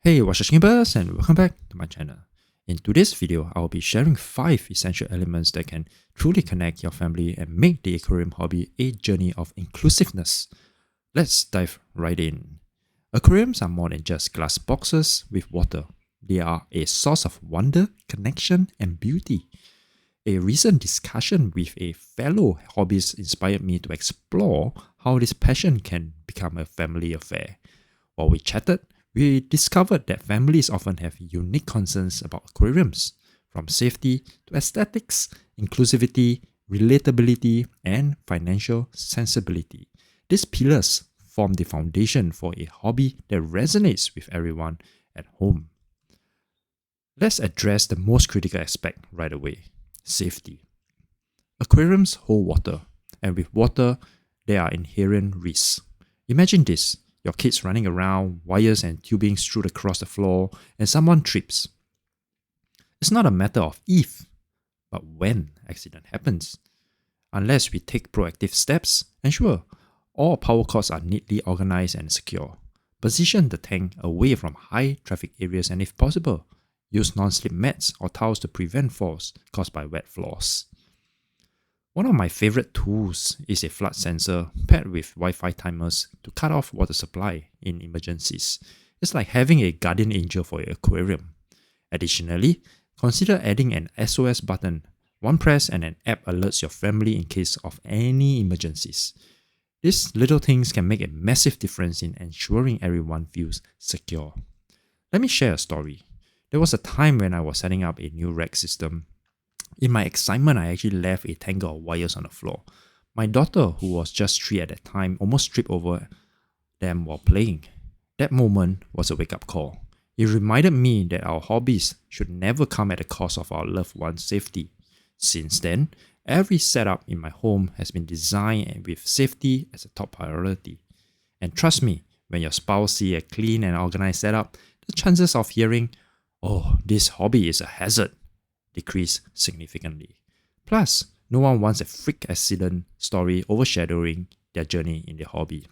Hey Watchers and welcome back to my channel. In today's video, I'll be sharing 5 essential elements that can truly connect your family and make the aquarium hobby a journey of inclusiveness. Let's dive right in. Aquariums are more than just glass boxes with water. They are a source of wonder, connection, and beauty. A recent discussion with a fellow hobbyist inspired me to explore how this passion can become a family affair. While we chatted, we discovered that families often have unique concerns about aquariums, from safety to aesthetics, inclusivity, relatability, and financial sensibility. These pillars form the foundation for a hobby that resonates with everyone at home. Let's address the most critical aspect right away: safety. Aquariums hold water, and with water, there are inherent risks. Imagine this: your kids running around, wires and tubing strewed across the floor, and someone trips. It's not a matter of if, but when accident happens. Unless we take proactive steps, ensure all power cords are neatly organized and secure. Position the tank away from high traffic areas, and if possible, use non-slip mats or towels to prevent falls caused by wet floors. One of my favorite tools is a flood sensor paired with Wi-Fi timers to cut off water supply in emergencies. It's like having a guardian angel for your aquarium. Additionally, consider adding an SOS button. One press and an app alerts your family in case of any emergencies. These little things can make a massive difference in ensuring everyone feels secure. Let me share a story. There was a time when I was setting up a new rack system. In my excitement, I actually left a tangle of wires on the floor. My daughter, who was just 3 at that time, almost tripped over them while playing. That moment was a wake-up call. It reminded me that our hobbies should never come at the cost of our loved ones' safety. Since then, every setup in my home has been designed with safety as a top priority. And trust me, when your spouse sees a clean and organized setup, the chances of hearing, "Oh, this hobby is a hazard," decrease significantly. Plus, no one wants a freak accident story overshadowing their journey in their hobby.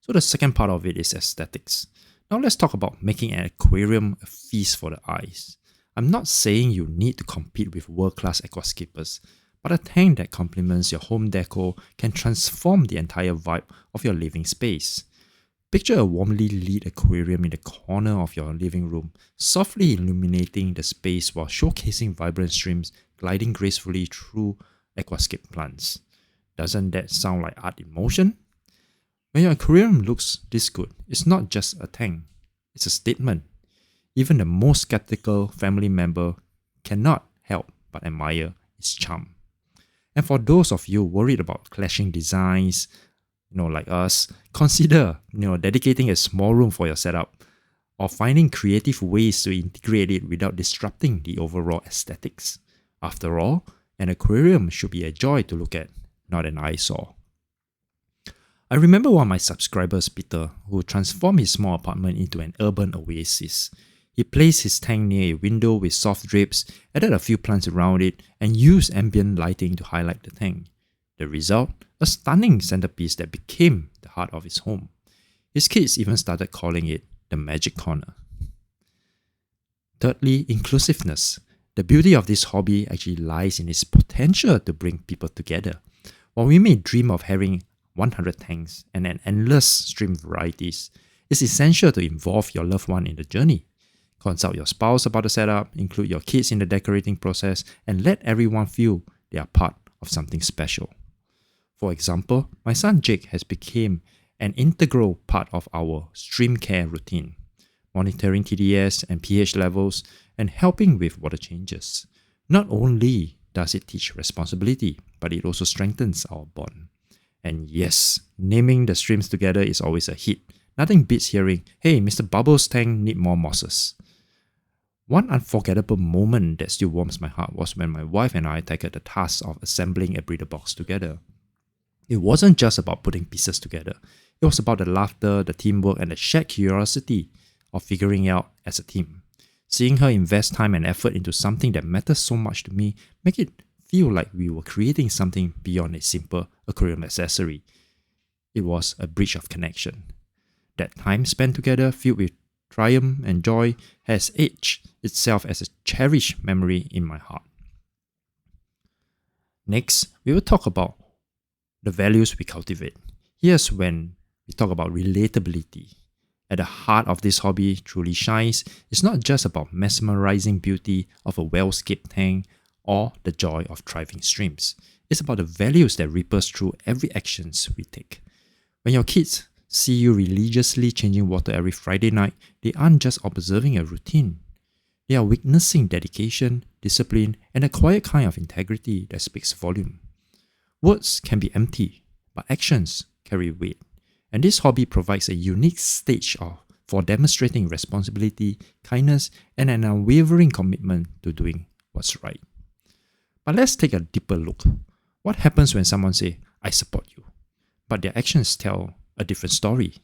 So the second part of it is aesthetics. Now let's talk about making an aquarium a feast for the eyes. I'm not saying you need to compete with world-class aquascapers, but a tank that complements your home decor can transform the entire vibe of your living space. Picture a warmly lit aquarium in the corner of your living room, softly illuminating the space while showcasing vibrant streams gliding gracefully through aquascape plants. Doesn't that sound like art in motion? When your aquarium looks this good, it's not just a tank, it's a statement. Even the most skeptical family member cannot help but admire its charm. And for those of you worried about clashing designs, like us, consider, dedicating a small room for your setup or finding creative ways to integrate it without disrupting the overall aesthetics. After all, an aquarium should be a joy to look at, not an eyesore. I remember one of my subscribers, Peter, who transformed his small apartment into an urban oasis. He placed his tank near a window with soft drapes, added a few plants around it, and used ambient lighting to highlight the tank. The result? A stunning centerpiece that became the heart of his home. His kids even started calling it the magic corner. Thirdly, inclusiveness. The beauty of this hobby actually lies in its potential to bring people together. While we may dream of having 100 tanks and an endless stream of varieties, it's essential to involve your loved one in the journey. Consult your spouse about the setup, include your kids in the decorating process, and let everyone feel they are part of something special. For example, my son Jake has become an integral part of our stream care routine, monitoring TDS and pH levels and helping with water changes. Not only does it teach responsibility, but it also strengthens our bond. And yes, naming the streams together is always a hit. Nothing beats hearing, "Hey, Mr. Bubbles' tank need more mosses." One unforgettable moment that still warms my heart was when my wife and I tackled the task of assembling a breeder box together. It wasn't just about putting pieces together. It was about the laughter, the teamwork, and the shared curiosity of figuring out as a team. Seeing her invest time and effort into something that matters so much to me make it feel like we were creating something beyond a simple aquarium accessory. It was a bridge of connection. That time spent together, filled with triumph, and joy has etched itself as a cherished memory in my heart. Next, we will talk about the values we cultivate. Here's when we talk about relatability. At the heart of this hobby truly shines is not just about mesmerizing beauty of a well-scaped tank or the joy of thriving streams. It's about the values that ripples through every actions we take. When your kids see you religiously changing water every Friday night, they aren't just observing a routine. They are witnessing dedication, discipline, and a quiet kind of integrity that speaks volume. Words can be empty, but actions carry weight. And this hobby provides a unique stage for demonstrating responsibility, kindness, and an unwavering commitment to doing what's right. But let's take a deeper look. What happens when someone says, "I support you," but their actions tell a different story?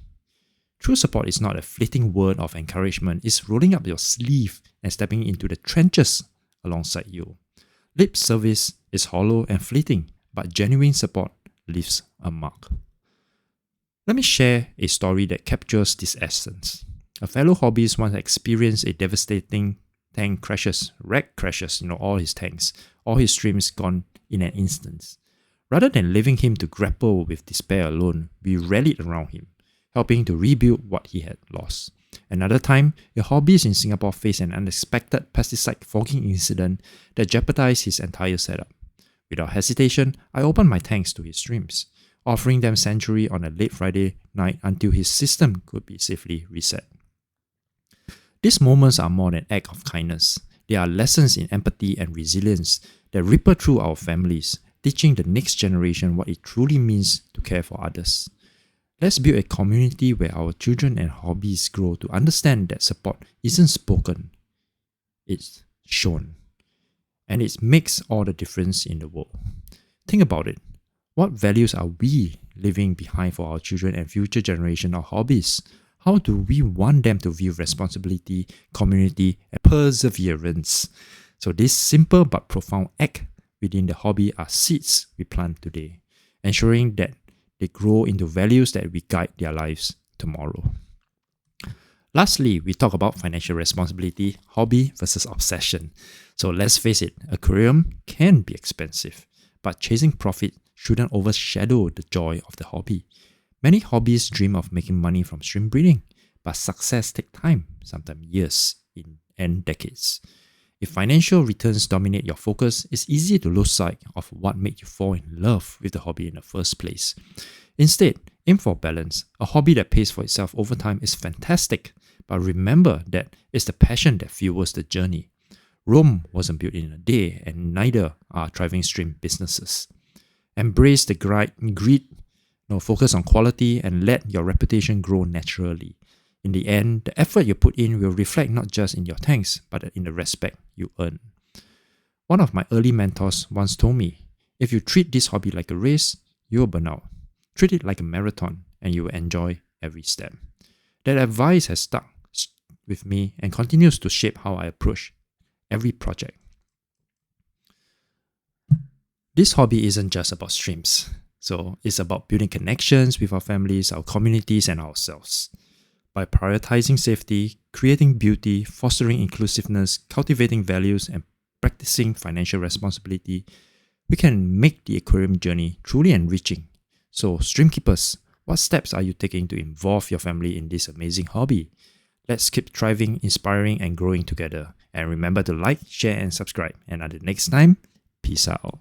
True support is not a fleeting word of encouragement, it's rolling up your sleeve and stepping into the trenches alongside you. Lip service is hollow and fleeting, but genuine support leaves a mark. Let me share a story that captures this essence. A fellow hobbyist once experienced a devastating tank crashes, all his tanks, all his streams gone in an instant. Rather than leaving him to grapple with despair alone, we rallied around him, helping to rebuild what he had lost. Another time, a hobbyist in Singapore faced an unexpected pesticide fogging incident that jeopardized his entire setup. Without hesitation, I opened my tanks to his streams, offering them sanctuary on a late Friday night until his system could be safely reset. These moments are more than acts of kindness. They are lessons in empathy and resilience that ripple through our families, teaching the next generation what it truly means to care for others. Let's build a community where our children and hobbies grow to understand that support isn't spoken, it's shown. And it makes all the difference in the world. Think about it. What values are we leaving behind for our children and future generation of hobbies? How do we want them to view responsibility, community, and perseverance? So this simple but profound act within the hobby are seeds we plant today, ensuring that they grow into values that will guide their lives tomorrow. Lastly, we talk about financial responsibility, hobby versus obsession. So let's face it, aquarium can be expensive, but chasing profit shouldn't overshadow the joy of the hobby. Many hobbyists dream of making money from stream breeding, but success takes time, sometimes years and decades. If financial returns dominate your focus, it's easy to lose sight of what made you fall in love with the hobby in the first place. Instead, aim for balance. A hobby that pays for itself over time is fantastic, but remember that it's the passion that fuels the journey. Rome wasn't built in a day, and neither are thriving stream businesses. Embrace the greed, focus on quality, and let your reputation grow naturally. In the end, the effort you put in will reflect not just in your tanks, but in the respect you earn. One of my early mentors once told me, if you treat this hobby like a race, you will burn out. Treat it like a marathon, and you will enjoy every step. That advice has stuck with me and continues to shape how I approach every project. This hobby isn't just about streams. So it's about building connections with our families, our communities, and ourselves. By prioritizing safety, creating beauty, fostering inclusiveness, cultivating values, and practicing financial responsibility, we can make the aquarium journey truly enriching. So, streamkeepers, what steps are you taking to involve your family in this amazing hobby? Let's keep thriving, inspiring, and growing together. And remember to like, share, and subscribe. And until next time, peace out.